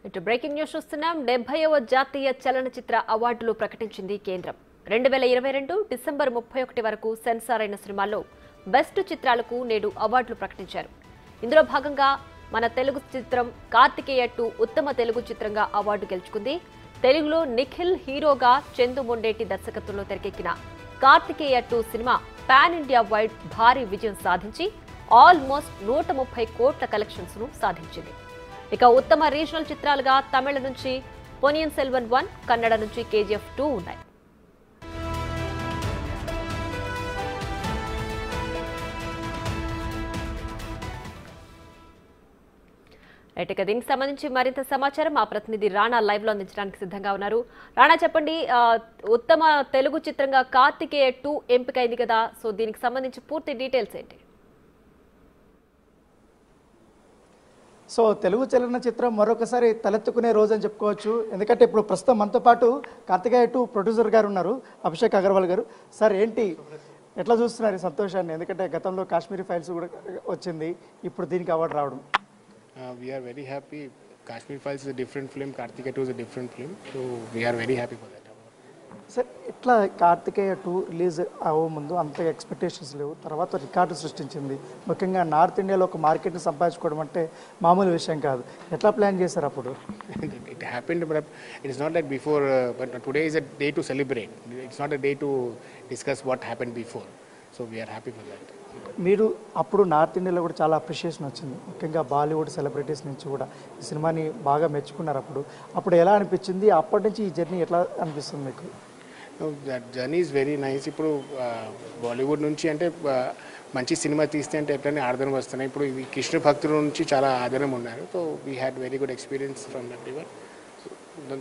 ఇటు breaking news చూస్తున్నాం. 70వ జాతీయ చలనచిత్ర అవార్డులు ప్రకటించింది కేంద్రం. 2022 డిసెంబర్ 31 వరకు సెన్సార్ అయిన సినిమాల్లో బెస్ట్ చిత్రాలకు నేడు అవార్డులు ప్రకటించారు. ఇందులో భాగంగా మన తెలుగు చిత్రం కార్తికేయ 2 ఉత్తమ తెలుగు చిత్రంగా అవార్డు గెలుచుకుంది. తెలుగులో నిఖిల్ హీరోగా చందు మొండేటి దర్శకత్వంలో తెరకెక్కిన కార్తికేయ 2 సినిమా పాన్ ఇండియా వైడ్ భారీ విజయం సాధించి ఆల్మోస్ట్ 130 కోట్ల కలెక్షన్స్ ను సాధించింది. ఇక ఉత్తమ రీజనల్ చిత్రాలుగా తమిళ నుంచి పొనియన్ సెల్వన్ 1, కన్నడ నుంచి KGF 2 ఉన్నాయి. ఇక దీనికి సంబంధించి మరింత సమాచారం మా ప్రతినిధి రాణా లైవ్ లో అందించడానికి సిద్ధంగా ఉన్నారు. రాణా, చెప్పండి, ఉత్తమ తెలుగు చిత్రంగా కార్తికేయ 2 ఎంపికైంది కదా, సో దీనికి సంబంధించి పూర్తి డీటెయిల్స్ ఏంటి? సో తెలుగు చలనచిత్రం మరొకసారి తలెత్తుకునే రోజు అని చెప్పుకోవచ్చు. ఎందుకంటే ఇప్పుడు ప్రస్తుతం మనతో పాటు కార్తికేయ 2 ప్రొడ్యూసర్ గారు ఉన్నారు, అభిషేక్ అగర్వాల్ గారు. సార్, ఏంటి ఎట్లా చూస్తున్నారు ఈ సంతోషాన్ని? ఎందుకంటే గతంలో కాశ్మీరీ ఫైల్స్ కూడా వచ్చింది, ఇప్పుడు దీనికి అవార్డు రావడం. We are very happy. Kashmir Files is a different film, Kartikeya 2 is a different film, so we are very happy for that. Sir, ఇట్లా కార్తికేయ 2 రిలీజ్ అవ్వ ముందు అంత ఎక్స్పెక్టేషన్స్ లేవు, తర్వాత రికార్డు సృష్టించింది. ముఖ్యంగా నార్త్ ఇండియాలో ఒక మార్కెట్ని సంపాదించుకోవడం అంటే మామూలు విషయం కాదు. ఎట్లా ప్లాన్ చేశారు అప్పుడు? It happened, but it is not like before, but today is a day to celebrate. It's not a day to discuss what happened before, so we are happy for that. మీరు అప్పుడు north ఇండియాలో కూడా చాలా appreciation వచ్చింది, ముఖ్యంగా Bollywood celebrities నుంచి కూడా ఈ సినిమాని బాగా మెచ్చుకున్నారు. అప్పుడు ఎలా అనిపించింది? అప్పటి నుంచి ఈ జర్నీ ఎట్లా అనిపిస్తుంది మీకు? That journey is very nice. ఇప్పుడు బాలీవుడ్ నుంచి అంటే మంచి సినిమా తీస్తే అంటే ఎట్లనే ఆదరణ వస్తున్నాయి. ఇప్పుడు ఈ కృష్ణ భక్తుల నుంచి చాలా ఆదరణ ఉన్నారు. So we had very good experience from that river.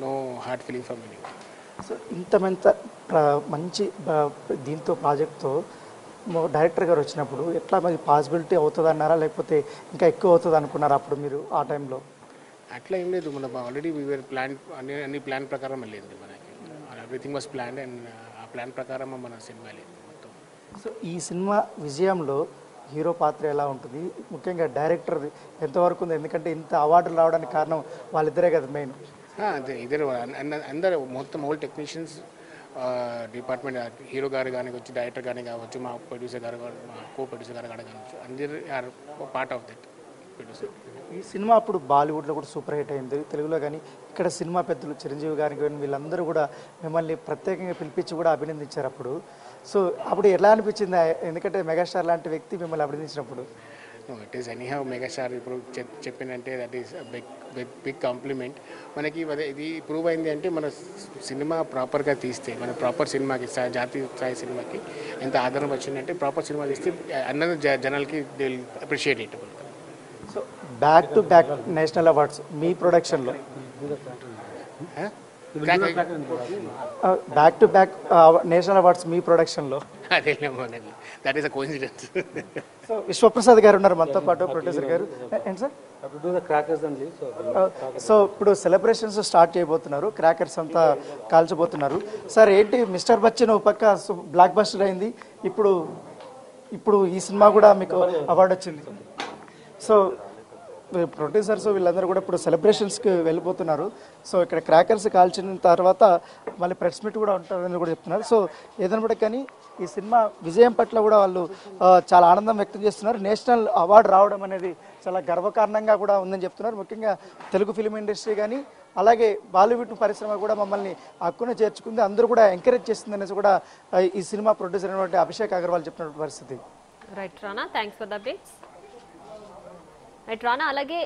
No hard feeling from any. So మంచి దీంతో ప్రాజెక్ట్తో డైరెక్టర్ గారు వచ్చినప్పుడు ఎట్లా మరి పాసిబిలిటీ అవుతుంది అన్నారా, లేకపోతే ఇంకా ఎక్కువ అవుతుంది అనుకున్నారా అప్పుడు మీరు ఆ టైంలో? అట్లా ఏం లేదు, మన ఆల్రెడీ వీఆర్ ప్లాన్, అన్ని ప్లాన్ ప్రకారం లేదు మనకి. ఎవ్రీథింగ్ వాస్ ప్లాన్ అండ్ ఆ ప్లాన్ ప్రకారం మన సినిమా లేదు మొత్తం. సో ఈ సినిమా విజయంలో హీరో పాత్ర ఎలా ఉంటుంది, ముఖ్యంగా డైరెక్టర్ ఎంతవరకు ఉంది? ఎందుకంటే ఇంత అవార్డులు రావడానికి కారణం వాళ్ళిద్దరే కదా మెయిన్. అదే ఇద్దరు అందరూ మొత్తం హోల్ టెక్నీషియన్స్ డిపార్ట్మెంట్, హీరో గారు కానీ వచ్చి, డైరెక్టర్ కానీ కావచ్చు, మా ప్రొడ్యూసర్ గారు, మా కో ప్రొడ్యూసర్ గారు కానీ కావచ్చు, అందరూ are part of that producer. ఈ సినిమా అప్పుడు బాలీవుడ్లో కూడా సూపర్ హిట్ అయింది, తెలుగులో కానీ. ఇక్కడ సినిమా పెద్దలు చిరంజీవి గారికి కానీ వీళ్ళందరూ కూడా మిమ్మల్ని ప్రత్యేకంగా పిలిపించి కూడా అభినందించారు అప్పుడు. సో అప్పుడు ఎలా అనిపించింది? ఎందుకంటే మెగాస్టార్ లాంటి వ్యక్తి మిమ్మల్ని అభినందించినప్పుడు. ఇట్ ఈస్ ఎనీహౌ మెగాస్టార్ ఇప్పుడు చెప్పినంటే దట్ ఈస్ బిగ్ కాంప్లిమెంట్ మనకి. ఇది ప్రూవ్ అయింది అంటే మన సినిమా ప్రాపర్గా తీస్తే, మన ప్రాపర్ సినిమాకి, జాతీయ స్థాయి సినిమాకి ఎంత ఆదరణ వచ్చిందంటే, ప్రాపర్ సినిమా తీస్తే అందరూ జనాలకి they will appreciate it. So back to back national awards మీ ప్రొడక్షన్లో, back to back national awards మీ ప్రొడక్షన్లో. That is a coincidence. So Vishwaprasad garu ఉన్నారు మనతో పాటు, ప్రొడ్యూసర్ గారు. ఏంటి సార్? సో ఇప్పుడు సెలబ్రేషన్స్ స్టార్ట్ చేయబోతున్నారు, క్రాకర్స్ అంతా కాల్చబోతున్నారు. సార్, ఏంటి మిస్టర్ బచ్చన్ ఒక పక్క బ్లాక్ బస్టర్ అయింది, ఇప్పుడు ఈ సినిమా కూడా మీకు అవార్డు వచ్చింది. సో ప్రొడ్యూసర్స్ వీళ్ళందరూ కూడా ఇప్పుడు సెలబ్రేషన్స్కి వెళ్ళిపోతున్నారు. సో ఇక్కడ క్రాకర్స్ కాల్చిన తర్వాత మళ్ళీ ప్రెస్ మీట్ కూడా ఉంటారని కూడా చెప్తున్నారు. సో ఏదైనా కానీ ఈ సినిమా విజయం పట్ల కూడా వాళ్ళు చాలా ఆనందం వ్యక్తం చేస్తున్నారు. నేషనల్ అవార్డు రావడం అనేది చాలా గర్వకారణంగా కూడా ఉందని చెప్తున్నారు. ముఖ్యంగా తెలుగు ఫిలిం ఇండస్ట్రీ కానీ, అలాగే బాలీవుడ్ పరిశ్రమ కూడా మమ్మల్ని హక్కున చేర్చుకుంది, అందరూ కూడా ఎంకరేజ్ చేస్తుంది అనేసి కూడా ఈ సినిమా ప్రొడ్యూసర్ అయినటువంటి అభిషేక్ అగర్వాల్ చెప్పినటువంటి పరిస్థితి. Right Rana, thanks for the updates. Right రానా, అలాగే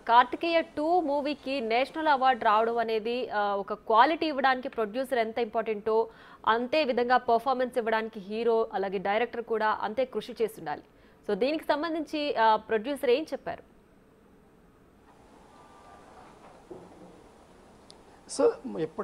కార్తికేయ 2 మూవీకి నేషనల్ అవార్డు రావడం అనేది ఒక క్వాలిటీ ఇవ్వడానికి ప్రొడ్యూసర్ ఎంత ఇంపార్టెంటో, అంతే విధంగా పర్ఫార్మెన్స్ ఇవ్వడానికి హీరో అలాగే డైరెక్టర్ కూడా అంతే కృషి చేసి ఉండాలి. సో దీనికి సంబంధించి ప్రొడ్యూసర్ ఏం చెప్పారు? సో ఎప్పుడైతే